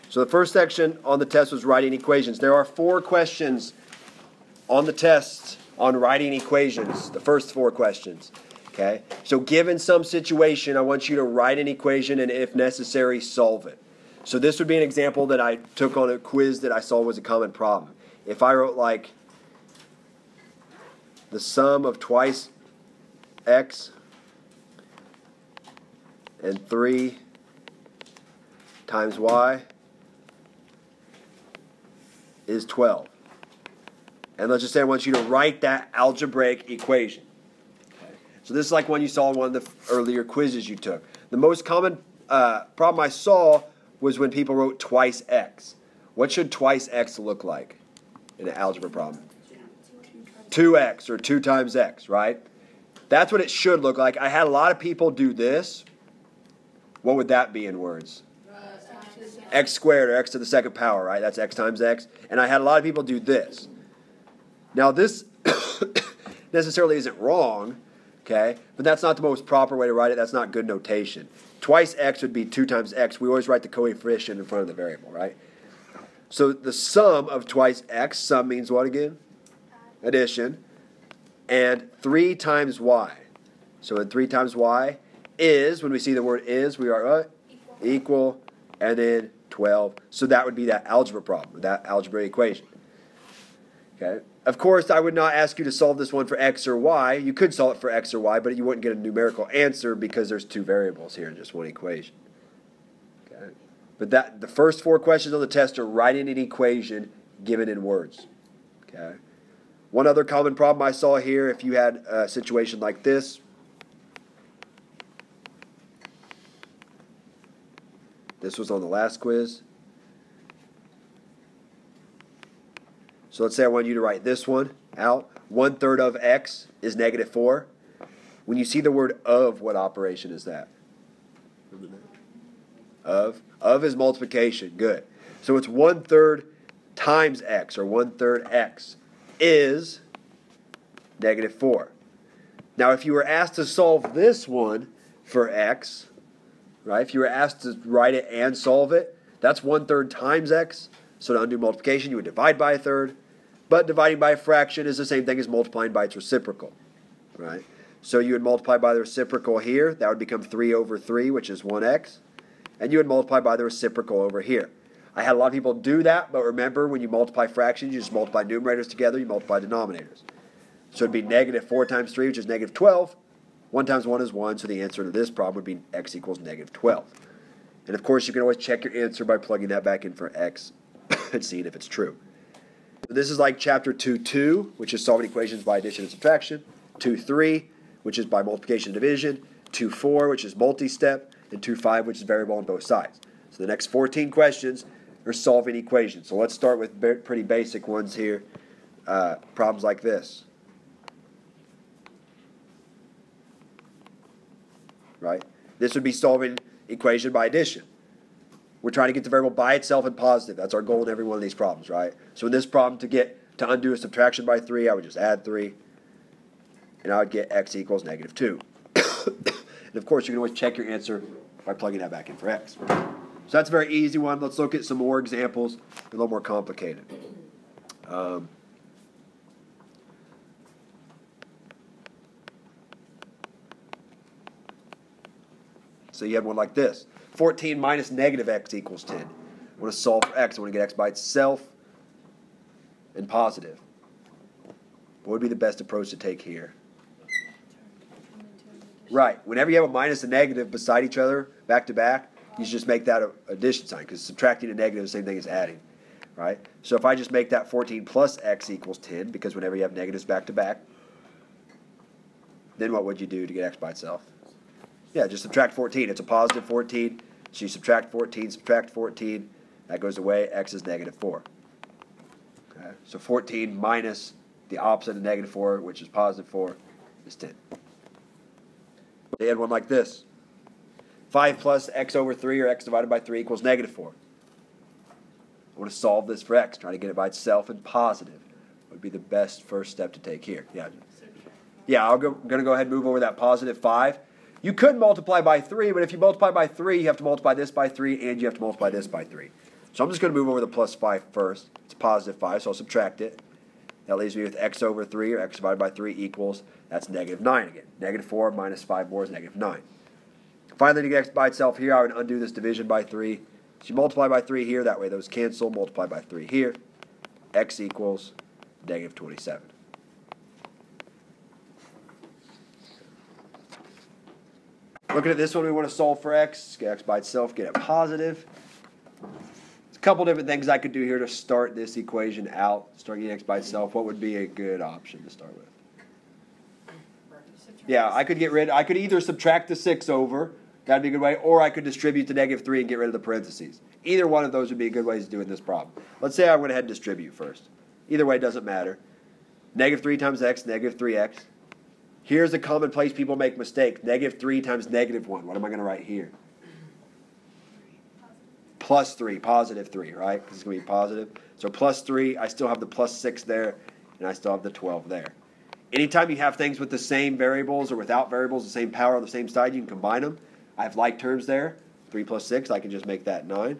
So the first section on the test was writing equations. There are 4 questions on the test on writing equations, the first 4 questions. Okay? So given some situation, I want you to write an equation and, if necessary, solve it. So this would be an example that I took on a quiz that I saw was a common problem. If I wrote like the sum of twice x and 3 times y is 12. And let's just say I want you to write that algebraic equation. Okay. So this is like one you saw in one of the earlier quizzes you took. The most common problem I saw was when people wrote twice x. What should twice x look like in an algebra problem? 2x or 2 times x, right? That's what it should look like. I had a lot of people do this. What would that be in words? X squared, or x to the second power, right? That's x times x. And I had a lot of people do this. Now this necessarily isn't wrong, okay? But that's not the most proper way to write it. That's not good notation. Twice x would be 2 times x. We always write the coefficient in front of the variable, right? So the sum of twice x, sum means what again? Addition. And 3 times y. So in 3 times y is, when we see the word is, we are equal, and then 12. So that would be that algebra problem, that algebra equation. Okay. Of course, I would not ask you to solve this one for x or y. You could solve it for x or y, but you wouldn't get a numerical answer because there's 2 variables here in just one equation. Okay. But the first 4 questions on the test are writing an equation given in words. Okay. One other common problem I saw here, if you had a situation like this. This was on the last quiz. So let's say I want you to write this one out. 1/3 of x is -4. When you see the word of, what operation is that? Of. Of is multiplication. Good. So it's 1/3 times x, or 1/3 x, is -4. Now if you were asked to solve this one for x, right? If you were asked to write it and solve it, that's 1/3 times x. So to undo multiplication, you would divide by 1/3. But dividing by a fraction is the same thing as multiplying by its reciprocal, right? So you would multiply by the reciprocal here. That would become 3/3, which is 1x. And you would multiply by the reciprocal over here. I had a lot of people do that, but remember, when you multiply fractions, you just multiply numerators together, you multiply denominators. So it would be -4 times 3, which is -12. 1 times 1 is 1, so the answer to this problem would be x equals -12. And of course, you can always check your answer by plugging that back in for x and seeing if it's true. This is like chapter 2.2, which is solving equations by addition and subtraction. 2.3, which is by multiplication and division. 2.4, which is multi-step. And 2.5, which is variable on both sides. So the next 14 questions are solving equations. So let's start with pretty basic ones here. Problems like this. Right? This would be solving equation by addition. We're trying to get the variable by itself and positive. That's our goal in every one of these problems, right? So in this problem, to undo a subtraction by 3, I would just add 3. And I would get x equals -2. And of course, you can always check your answer by plugging that back in for x. So that's a very easy one. Let's look at some more examples. A little more complicated. So you had one like this. 14 minus -x equals 10. I want to solve for x. I want to get x by itself and positive. What would be the best approach to take here? Right. Whenever you have a minus and negative beside each other, back to back, you should just make that an addition sign, because subtracting a negative is the same thing as adding. Right? So if I just make that 14 plus x equals 10, because whenever you have negatives back to back, then what would you do to get x by itself? Yeah, just subtract 14. It's a positive 14. So you subtract 14, that goes away, x is -4. Okay? So 14 minus the opposite of -4, which is +4, is 10. They had one like this. 5 plus x over 3, or x divided by 3, equals -4. I want to solve this for x, try to get it by itself and positive. Would be the best first step to take here. Yeah, I'm going to go ahead and move over that +5. You could multiply by 3, but if you multiply by 3, you have to multiply this by 3, and you have to multiply this by 3. So I'm just going to move over the plus 5 first. It's positive 5, so I'll subtract it. That leaves me with x over 3, or x divided by 3 equals, that's negative 9 again. Negative 4 minus 5 more is negative 9. Finally, to get x by itself here, I would undo this division by 3. So you multiply by 3 here, that way those cancel. Multiply by 3 here. X equals negative 27. Looking at this one, we want to solve for x. Get x by itself, get it positive. There's a couple different things I could do here to start this equation out. Start getting x by itself. What would be a good option to start with? Yeah, I could either subtract the 6 over, that'd be a good way, or I could distribute the negative 3 and get rid of the parentheses. Either one of those would be a good ways of doing this problem. Let's say I went ahead and distribute first. Either way, it doesn't matter. Negative 3 times x, negative 3x. Here's a common place people make mistakes. Negative 3 times negative 1. What am I going to write here? Plus 3, positive 3, right? Because it's going to be positive. So plus 3, I still have the plus 6 there, and I still have the 12 there. Anytime you have things with the same variables or without variables, the same power on the same side, you can combine them. I have like terms there. 3 plus 6, I can just make that 9.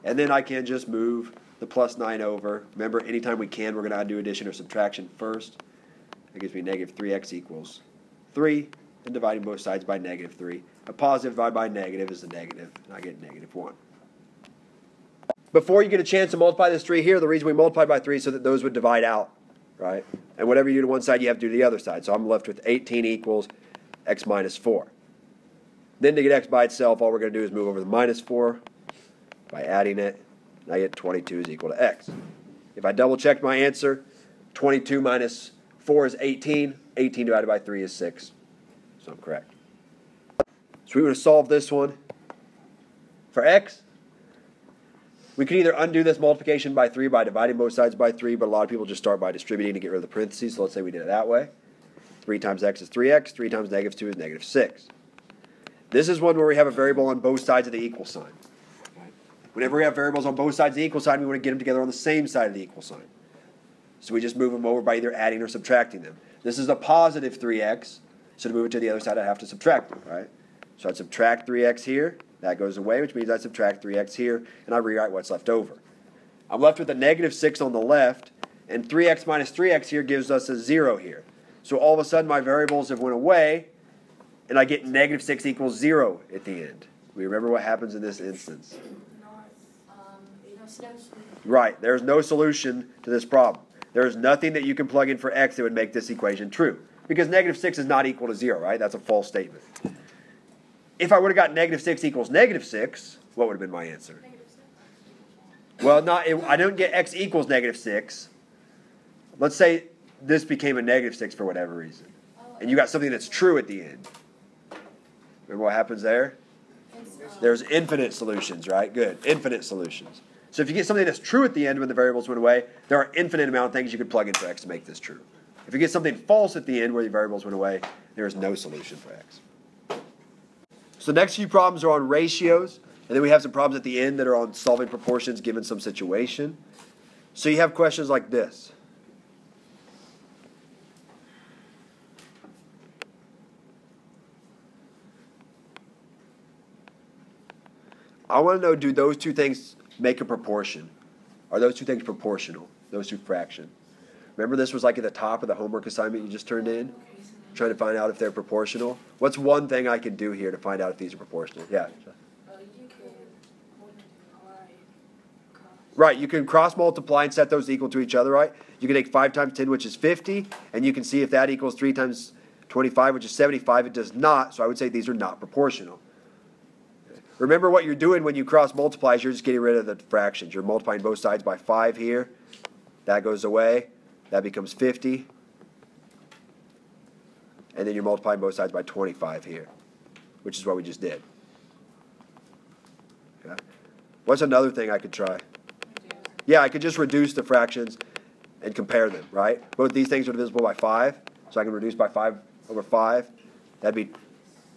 And then I can just move the plus 9 over. Remember, anytime we can, we're going to do addition or subtraction first. That gives me negative 3x equals 3, and dividing both sides by negative 3. A positive divided by negative is a negative, and I get negative 1. Before you get a chance to multiply this 3 here, the reason we multiplied by 3 is so that those would divide out, right? And whatever you do to one side, you have to do to the other side. So I'm left with 18 equals x minus 4. Then to get x by itself, all we're going to do is move over the minus 4 by adding it, and I get 22 is equal to x. If I double check my answer, 22 minus 4 is 18. 18 divided by 3 is 6. So I'm correct. So we want to solve this one. For x, we can either undo this multiplication by 3 by dividing both sides by 3, but a lot of people just start by distributing to get rid of the parentheses. So let's say we did it that way. 3 times x is 3x. 3 times negative 2 is negative 6. This is one where we have a variable on both sides of the equal sign. Whenever we have variables on both sides of the equal sign, we want to get them together on the same side of the equal sign. So we just move them over by either adding or subtracting them. This is a positive 3x, so to move it to the other side, I have to subtract them, right? So I'd subtract 3x here. That goes away, which means I subtract 3x here, and I rewrite what's left over. I'm left with a negative 6 on the left, and 3x minus 3x here gives us a 0 here. So all of a sudden, my variables have went away, and I get negative 6 equals 0 at the end. We remember what happens in this instance. Right, there's no solution to this problem. There's nothing that you can plug in for x that would make this equation true. Because negative 6 is not equal to 0, right? That's a false statement. If I would have got negative 6 equals negative 6, what would have been my answer? Well, I don't get x equals negative 6. Let's say this became a negative 6 for whatever reason. And you got something that's true at the end. Remember what happens there? There's infinite solutions, right? Good. Infinite solutions. So if you get something that's true at the end when the variables went away, there are infinite amount of things you could plug in for x to make this true. If you get something false at the end where the variables went away, there is no solution for x. So the next few problems are on ratios, and then we have some problems at the end that are on solving proportions given some situation. So you have questions like this. I want to know, do those two things make a proportion? Are those two things proportional? Those two fractions? Remember this was like at the top of the homework assignment you just turned in? Trying to find out if they're proportional. What's one thing I can do here to find out if these are proportional? Yeah. Right, you can cross multiply and set those equal to each other, right? You can take 5 times 10, which is 50, and you can see if that equals 3 times 25, which is 75. It does not, so I would say these are not proportional. Remember what you're doing when you cross multiply is you're just getting rid of the fractions. You're multiplying both sides by 5 here. That goes away. That becomes 50. And then you're multiplying both sides by 25 here, which is what we just did. Okay. What's another thing I could try? Yeah, I could just reduce the fractions and compare them, right? Both these things are divisible by 5, so I can reduce by 5 over 5. That'd be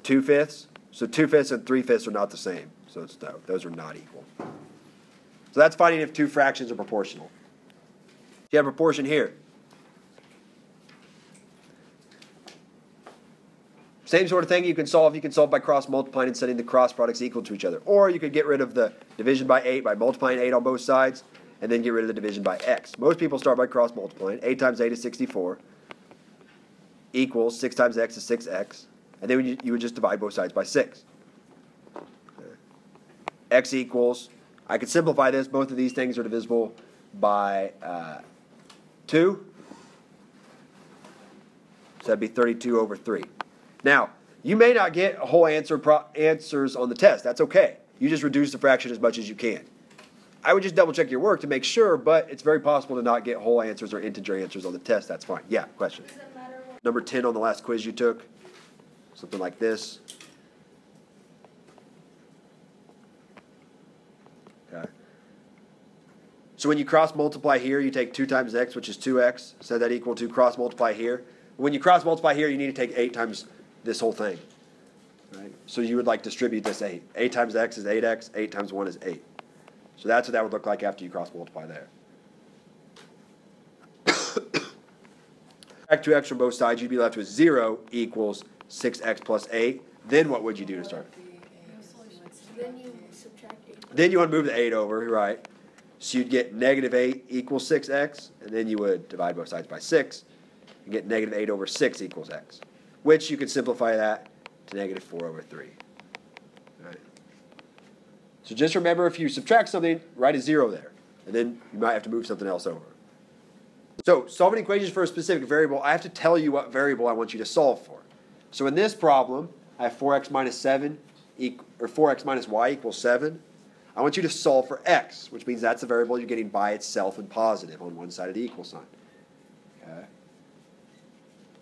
2/5. So 2/5 and 3/5 are not the same. So it's no, those are not equal. So that's finding if two fractions are proportional. You have a proportion here. Same sort of thing you can solve. You can solve by cross multiplying and setting the cross products equal to each other. Or you could get rid of the division by 8 by multiplying 8 on both sides, and then get rid of the division by x. Most people start by cross multiplying. 8 times 8 is 64, equals 6 times x is 6x, and then you would just divide both sides by 6. X equals, I could simplify this. Both of these things are divisible by 2. So that'd be 32 over 3. Now, you may not get a whole answers on the test. That's okay. You just reduce the fraction as much as you can. I would just double check your work to make sure, but it's very possible to not get whole answers or integer answers on the test. That's fine. Yeah, question. Number 10 on the last quiz you took. Something like this. Okay. So when you cross multiply here, you take 2 times x, which is 2x. So that equal to cross multiply here. When you cross multiply here, you need to take 8 times this whole thing. Right? So you would like distribute this 8. 8 times x is 8x. 8 times 1 is 8. So that's what that would look like after you cross multiply there. Back 2x from both sides, you'd be left with 0 equals 6x plus 8. Then what would you do to start? Then you subtract 8. Then you want to move the 8 over, right? So you'd get negative 8 equals 6x, and then you would divide both sides by 6, and get negative 8 over 6 equals x, which you could simplify that to negative 4 over 3. Right? So just remember, if you subtract something, write a 0 there, and then you might have to move something else over. So solving equations for a specific variable, I have to tell you what variable I want you to solve for. So in this problem, I have 4x minus 7, or 4x minus y equals 7. I want you to solve for x, which means that's the variable you're getting by itself and positive on one side of the equal sign. Okay.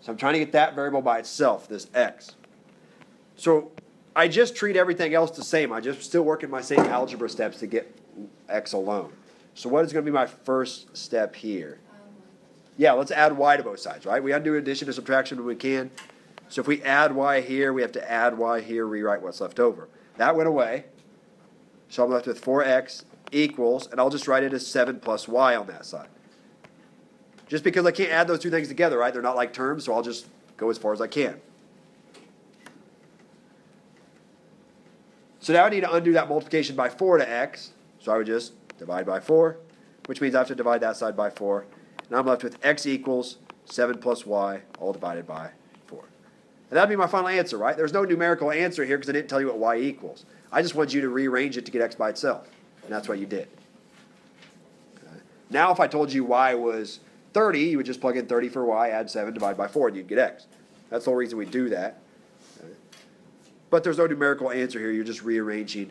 So I'm trying to get that variable by itself, this x. So I just treat everything else the same. I just still working my same algebra steps to get x alone. So what is going to be my first step here? Yeah, let's add y to both sides, right? We undo addition to subtraction when we can. So if we add y here, we have to add y here, rewrite what's left over. That went away. So I'm left with 4x equals, and I'll just write it as 7 plus y on that side. Just because I can't add those two things together, right? They're not like terms, so I'll just go as far as I can. So now I need to undo that multiplication by 4 to x. So I would just divide by 4, which means I have to divide that side by 4. And I'm left with x equals 7 plus y, all divided by 4. And that would be my final answer, right? There's no numerical answer here because I didn't tell you what y equals. I just want you to rearrange it to get x by itself. And that's what you did. Okay. Now if I told you y was 30, you would just plug in 30 for y, add 7, divide by 4, and you'd get x. That's the whole reason we do that. Okay. But there's no numerical answer here. You're just rearranging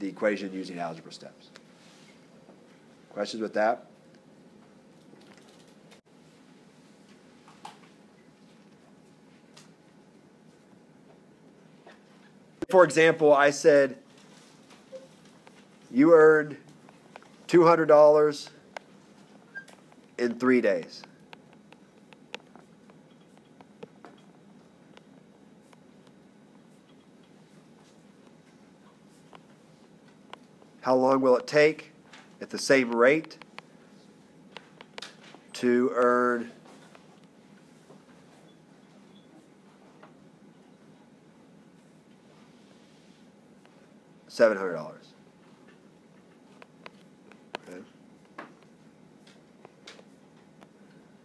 the equation using algebra steps. Questions with that? For example, I said you earned $200 in 3 days. How long will it take at the same rate to earn $700? Okay.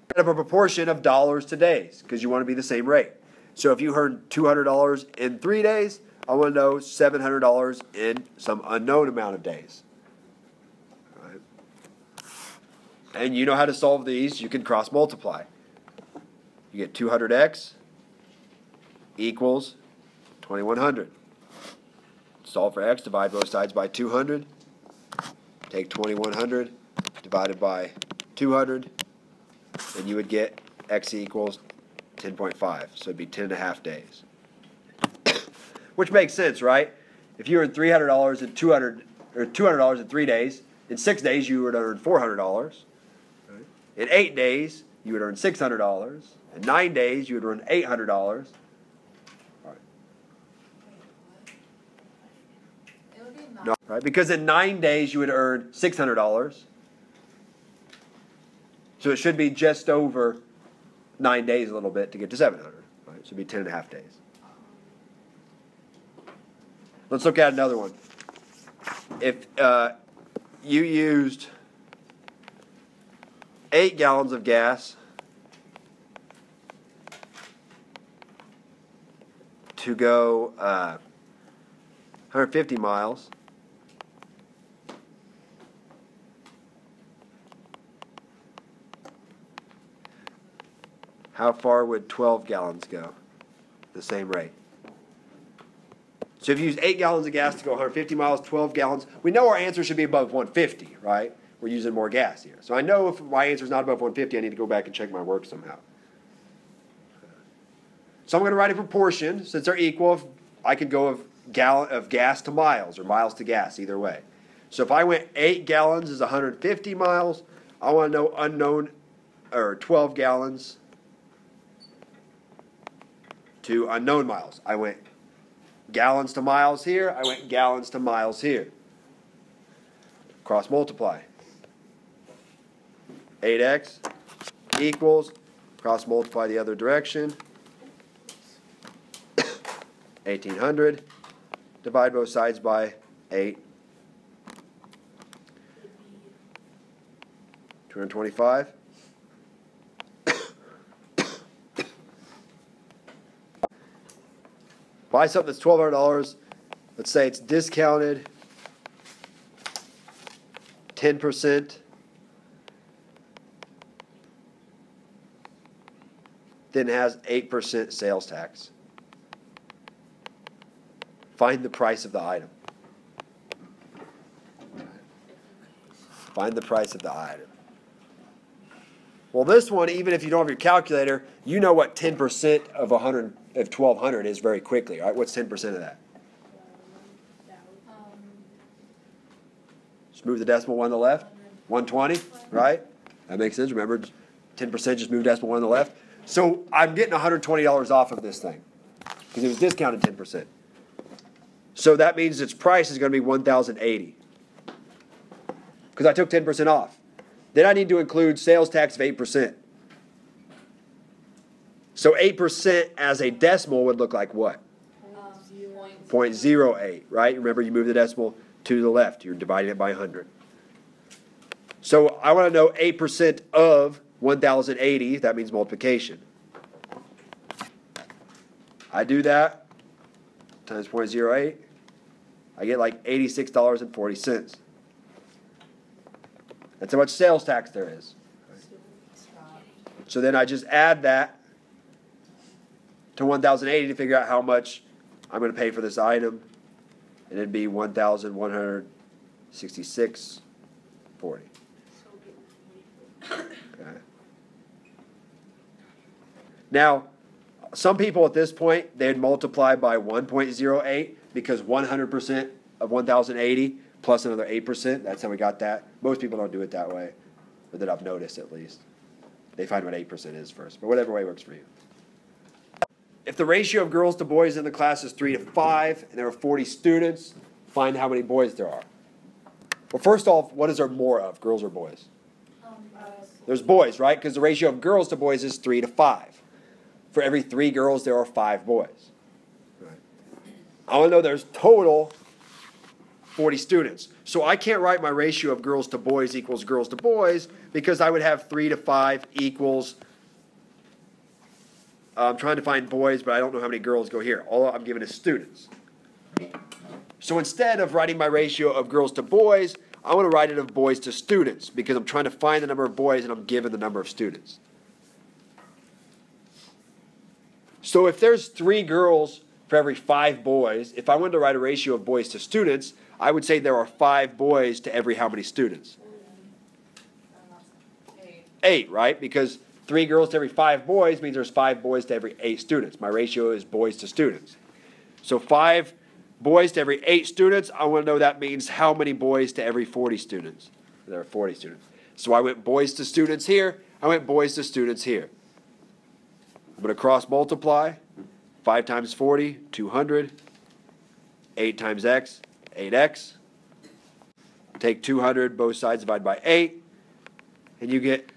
Set up a proportion of dollars to days because you want to be the same rate. So if you earn $200 in 3 days, I want to know $700 in some unknown amount of days. All right. And you know how to solve these. You can cross multiply. You get 200x equals 2100. Solve for x, divide both sides by 200. Take 2100 divided by 200, and you would get x equals 10.5. So it'd be 10.5 days. Which makes sense, right? If you earned $300 in $200 in 3 days, in 6 days you would earn $400. Right? In 8 days you would earn $600. In 9 days you would earn $800. No, right? Because in 9 days you would earn $600. So it should be just over 9 days a little bit to get to 700. Right? So it'd be 10.5 days. Let's look at another one. If you used 8 gallons of gas to go 150 miles, how far would 12 gallons go? The same rate. So if you use 8 gallons of gas to go 150 miles, 12 gallons, we know our answer should be above 150, right? We're using more gas here. So I know if my answer is not above 150, I need to go back and check my work somehow. So I'm going to write a proportion. Since they're equal, I could go of gas to miles or miles to gas, either way. So if I went 8 gallons is 150 miles, I want to know unknown, or 12 gallons to unknown miles. I went gallons to miles here. I went gallons to miles here. Cross multiply. 8x equals, cross multiply the other direction, 1800. Divide both sides by 8. 225. Buy something that's $1,200. Let's say it's discounted 10%. Then has 8% sales tax. Find the price of the item. Find the price of the item. Well, this one, even if you don't have your calculator, you know what 10% of 1,200 is very quickly. Right? What's 10% of that? Just move the decimal one to the left. 120, right? That makes sense. Remember, 10% just move decimal one to the left. So I'm getting $120 off of this thing because it was discounted 10%. So that means its price is going to be $1,080 because I took 10% off. Then I need to include sales tax of 8%. So 8% as a decimal would look like what? 0.08, right? Remember, you move the decimal to the left. You're dividing it by 100. So I want to know 8% of 1,080. That means multiplication. I do that times 0.08. I get like $86.40. That's how much sales tax there is. So then I just add that to 1,080 to figure out how much I'm going to pay for this item. And it'd be $1,166.40. Okay. Now, some people at this point, they'd multiply by 1.08 because 100% of 1,080 plus another 8%. That's how we got that. Most people don't do it that way, or that I've noticed at least. They find what 8% is first, but whatever way works for you. If the ratio of girls to boys in the class is 3 to 5, and there are 40 students, find how many boys there are. Well, first off, what is there more of, girls or boys? There's boys, right? Because the ratio of girls to boys is 3 to 5. For every 3 girls, there are 5 boys. Right. I want to know there's total 40 students. So I can't write my ratio of girls to boys equals girls to boys because I would have 3 to 5 equals, I'm trying to find boys, but I don't know how many girls go here. All I'm giving is students. So instead of writing my ratio of girls to boys, I want to write it of boys to students because I'm trying to find the number of boys and I'm given the number of students. So if there's 3 girls for every 5 boys, if I wanted to write a ratio of boys to students, I would say there are 5 boys to every how many students? 8, right? Because 3 girls to every 5 boys means there's 5 boys to every 8 students. My ratio is boys to students. So 5 boys to every 8 students, I want to know that means how many boys to every 40 students. There are 40 students. So I went boys to students here. I went boys to students here. I'm going to cross multiply. 5 times 40, 200. 8 times x, 8x. Take 200, both sides, divide by 8. And you get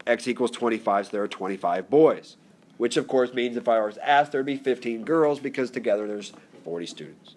x equals 25, so there are 25 boys. Which, of course, means if I was asked, there would be 15 girls because together there's 40 students.